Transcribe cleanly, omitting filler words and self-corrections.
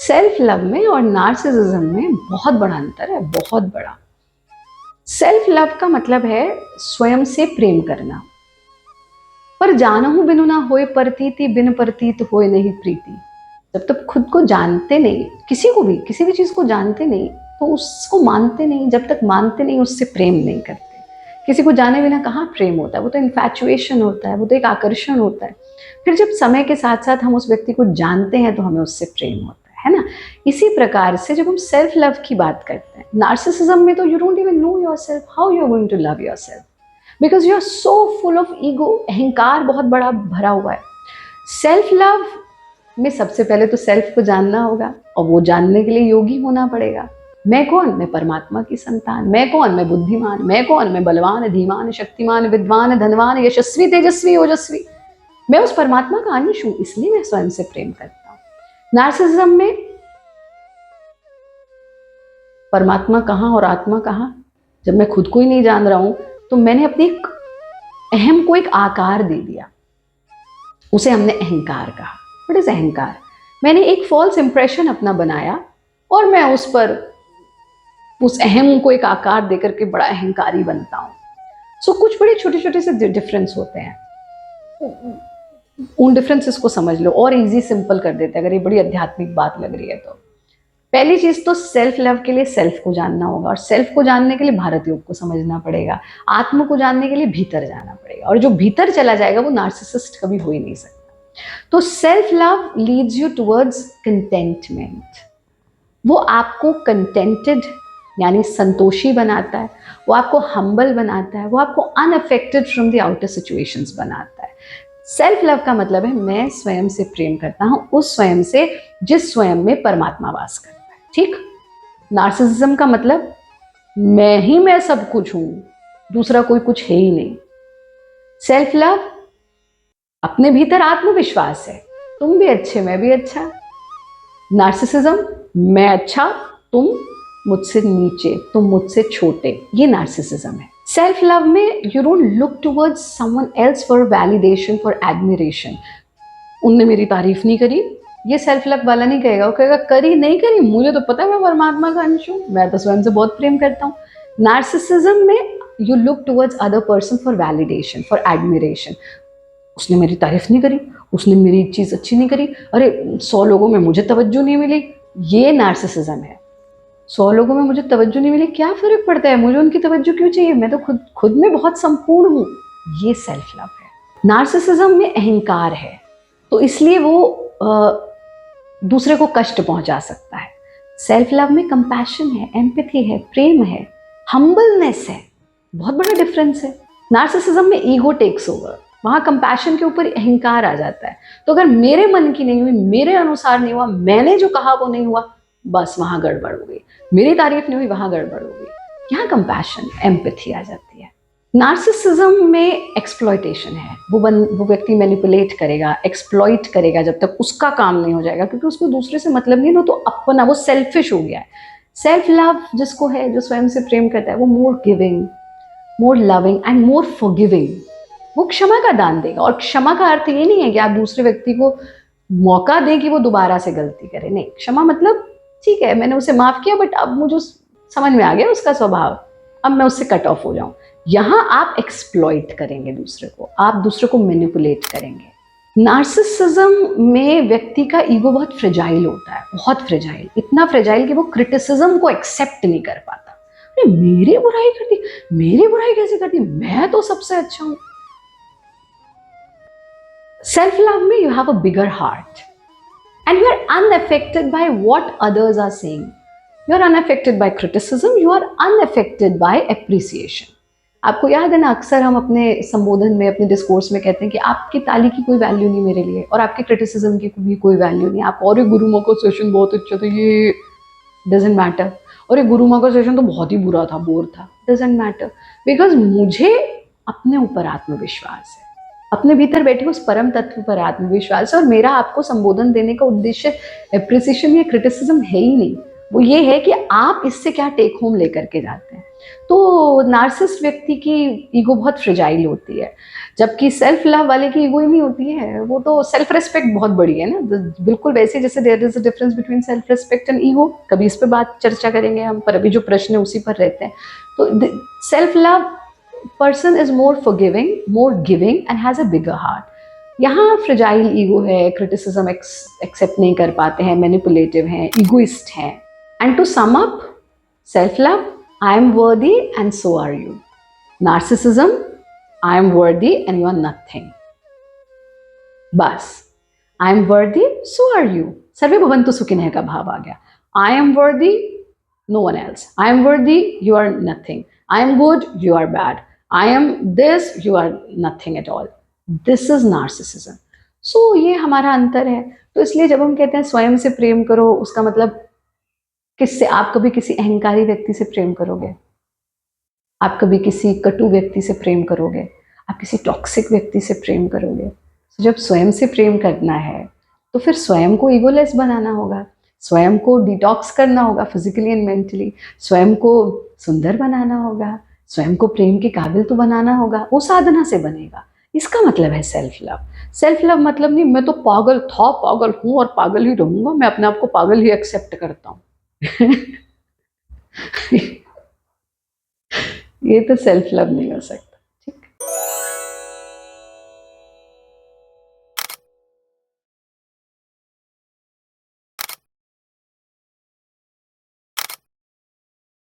Self love में और narcissism में बहुत बड़ा अंतर है, बहुत बड़ा। सेल्फ लव का मतलब है स्वयं से प्रेम करना। पर जानहु बिनु ना होए प्रतीति, बिन प्रतीत होए नहीं प्रीति। जब तक खुद को जानते नहीं, किसी को भी किसी भी चीज को जानते नहीं, तो उसको मानते नहीं। जब तक मानते नहीं, उससे प्रेम नहीं करते। किसी को जाने बिना कहाँ प्रेम होता है? वो तो इन्फैचुएशन होता है, वो तो एक आकर्षण होता है। फिर जब समय के साथ साथ हम उस व्यक्ति को जानते हैं तो हमें उससे प्रेम होता है ना। इसी प्रकार से जब हम सेल्फ लव की बात करते हैं, नार्सिसिज्म में तो you don't even know yourself, how you are going to love yourself, because you are so full of ego. अहंकार बहुत बड़ा भरा हुआ है। सेल्फ लव में सबसे पहले तो सेल्फ को जानना होगा, और वो जानने के लिए योगी होना पड़ेगा। मैं कौन? मैं परमात्मा की संतान। मैं कौन? मैं बुद्धिमान। मैं कौन? मैं बलवान, धीमान, शक्तिमान, विद्वान, धनवान, यशस्वी, तेजस्वी, ओजस्वी। मैं उस परमात्मा का अंश हूं, इसलिए मैं स्वयं से प्रेम करता हूं। नार्सिसिज्म में परमात्मा कहाँ और आत्मा कहाँ? जब मैं खुद को ही नहीं जान रहा हूं, तो मैंने अपने अहम को एक आकार दे दिया, उसे हमने अहंकार कहा। व्हाट इज अहंकार? मैंने एक फॉल्स इंप्रेशन अपना बनाया और मैं उस अहम को एक आकार देकर के बड़ा अहंकारी बनता हूँ। सो कुछ बड़े छोटे छोटे से डिफरेंस होते हैं। उन डिफरेंसेस को समझ लो और इजी सिंपल कर देते हैं, अगर ये बड़ी आध्यात्मिक बात लग रही है तो। पहली चीज तो सेल्फ लव के लिए सेल्फ को जानना होगा, और सेल्फ को जानने के लिए भारत योग को समझना पड़ेगा। आत्म को जानने के लिए भीतर जाना पड़ेगा, और जो भीतर चला जाएगा वो नार्सिसिस्ट कभी हो ही नहीं सकता। तो self love leads you towards contentment. वो आपको कंटेंटेड यानी संतोषी बनाता है, वो आपको हम्बल बनाता है, वो आपको unaffected from the outer situations बनाता है। सेल्फ लव का मतलब है मैं स्वयं से प्रेम करता हूं, उस स्वयं से जिस स्वयं में परमात्मा वास करता है। ठीक। नार्सिसिज्म का मतलब मैं सब कुछ हूं, दूसरा कोई कुछ है ही नहीं। सेल्फ लव अपने भीतर आत्मविश्वास है, तुम भी अच्छे मैं भी अच्छा। नार्सिसिज्म मैं अच्छा, तुम मुझसे नीचे, तुम मुझसे छोटे, ये नार्सिसिज्म है। सेल्फ लव में you don't look towards someone else for validation, for admiration. उनने मेरी तारीफ नहीं करी, ये सेल्फ लव वाला नहीं कहेगा। वो कहेगा करी नहीं करी, मुझे तो पता है मैं परमात्मा का अंश हूँ, मैं तो स्वयं से बहुत प्रेम करता हूँ। नार्सिसिज्म में you look towards other person for validation, for admiration. उसने मेरी तारीफ नहीं करी, उसने मेरी चीज अच्छी नहीं करी, अरे 100 लोगों में मुझे तवज्जो नहीं मिली, ये नार्सिसिज्म है। 100 लोगों में मुझे तवज्जो नहीं मिली, क्या फर्क पड़ता है, मुझे उनकी तवज्जो क्यों चाहिए, मैं तो खुद में बहुत संपूर्ण हूँ, ये सेल्फ लव है। नार्सिसिज्म में अहंकार है, तो इसलिए वो दूसरे को कष्ट पहुंचा सकता है। सेल्फ लव में कंपैशन है, एम्पैथी है, प्रेम है, हम्बलनेस है। बहुत बड़ा डिफरेंस है। नार्सिसिज्म में ईगो टेक्स ओवर, वहां कंपैशन के ऊपर अहंकार आ जाता है। तो अगर मेरे मन की नहीं हुई, मेरे अनुसार नहीं हुआ, मैंने जो कहा वो नहीं हुआ, बस वहां गड़बड़ हो गई। मेरी तारीफ नहीं हुई, वहां गड़बड़ हो गई। यहाँ कंपैशन, एम्पैथी आ जाती है। नार्सिसिज्म में एक्सप्लॉयटेशन है, वो व्यक्ति मैनिपुलेट करेगा, एक्सप्लॉइट करेगा जब तक उसका काम नहीं हो जाएगा, क्योंकि उसको दूसरे से मतलब नहीं है, तो अपना, वो सेल्फिश हो गया है। सेल्फ लव जिसको है, जो स्वयं से प्रेम करता है, वो more giving, more loving and more forgiving. वो क्षमा का दान देगा, और क्षमा का अर्थ ये नहीं है कि आप दूसरे व्यक्ति को मौका दें कि वो दोबारा से गलती करे। नहीं, क्षमा मतलब ठीक है मैंने उसे माफ किया, बट अब मुझे समझ में आ गया उसका स्वभाव, अब मैं उससे कट ऑफ हो जाऊं। यहां आप एक्सप्लॉइट करेंगे दूसरे को, आप दूसरे को मैनिपुलेट करेंगे। नार्सिसिज्म में व्यक्ति का ईगो बहुत फ्रेजाइल होता है, बहुत फ्रेजाइल, इतना फ्रेजाइल कि वो क्रिटिसिज्म को एक्सेप्ट नहीं कर पाता। अरे मेरी बुराई कर दी, मेरी बुराई कैसे कर दी, मैं तो सबसे अच्छा हूं। सेल्फ लव में you have a bigger heart and you are unaffected by what others are saying. You are unaffected by criticism, you are unaffected by appreciation. आपको याद है ना, अक्सर हम अपने संबोधन में, अपने डिस्कोर्स में कहते हैं कि आपकी ताली की कोई वैल्यू नहीं मेरे लिए, और आपके क्रिटिसिज्म की भी कोई वैल्यू नहीं। आप और गुरु माँ का सेशन बहुत अच्छा था, ये डजेंट मैटर। और ये गुरु माँ का सेशन तो बहुत ही बुरा था, बोर था, डजेंट मैटर, बिकॉज मुझे अपने ऊपर आत्मविश्वास है, अपने भीतर बैठे उस परम तत्व पर आत्मविश्वास है, और मेरा आपको संबोधन देने का उद्देश्य एप्रिसिएशन या क्रिटिसिज्म है ही नहीं। वो ये है कि आप इससे क्या टेक होम लेकर के जाते हैं। तो नार्सिसिस्ट व्यक्ति की ईगो बहुत फ्रेजाइल होती है, जबकि सेल्फ लव वाले की ईगो ही नहीं होती है, वो तो सेल्फ रिस्पेक्ट बहुत बड़ी है ना, बिल्कुल वैसे जैसे there is a difference between self respect and ego. कभी इस पर बात चर्चा करेंगे हम, पर अभी जो प्रश्न है उसी पर रहते हैं। तो self love person is more forgiving, more giving and has a bigger heart. यहाँ फ्रेजाइल ईगो है, क्रिटिसिज्म एक्सेप्ट नहीं कर पाते हैं, मैनिपुलेटिव हैं, ईगोइस्ट हैं। And to sum up, self love, I am worthy and so are you. Narcissism, I am worthy and you are nothing. बस, I am वर्दी, सो आर यू, सर्वे भवन्तु सुखिनः का भाव आ गया। I am worthy, no one else. I am worthy, you are nothing. I am good, you are bad. I am this, you are nothing at all. This is narcissism. So ये हमारा अंतर है। तो इसलिए जब हम कहते हैं स्वयं से प्रेम करो, उसका मतलब किससे? आप कभी किसी अहंकारी व्यक्ति से प्रेम करोगे? आप कभी किसी कटु व्यक्ति से प्रेम करोगे? आप किसी टॉक्सिक व्यक्ति से प्रेम करोगे? तो जब स्वयं से प्रेम करना है तो फिर स्वयं को ईगोलेस बनाना होगा, स्वयं को डिटॉक्स करना होगा फिजिकली एंड मेंटली, स्वयं को सुंदर बनाना होगा, स्वयं को प्रेम के काबिल तो बनाना होगा। वो साधना से बनेगा। इसका मतलब है सेल्फ लव। सेल्फ लव मतलब नहीं मैं तो पागल था, पागल हूं और पागल ही रहूंगा, मैं अपने आप को पागल ही एक्सेप्ट करता हूं। ये तो सेल्फ लव नहीं हो सकता।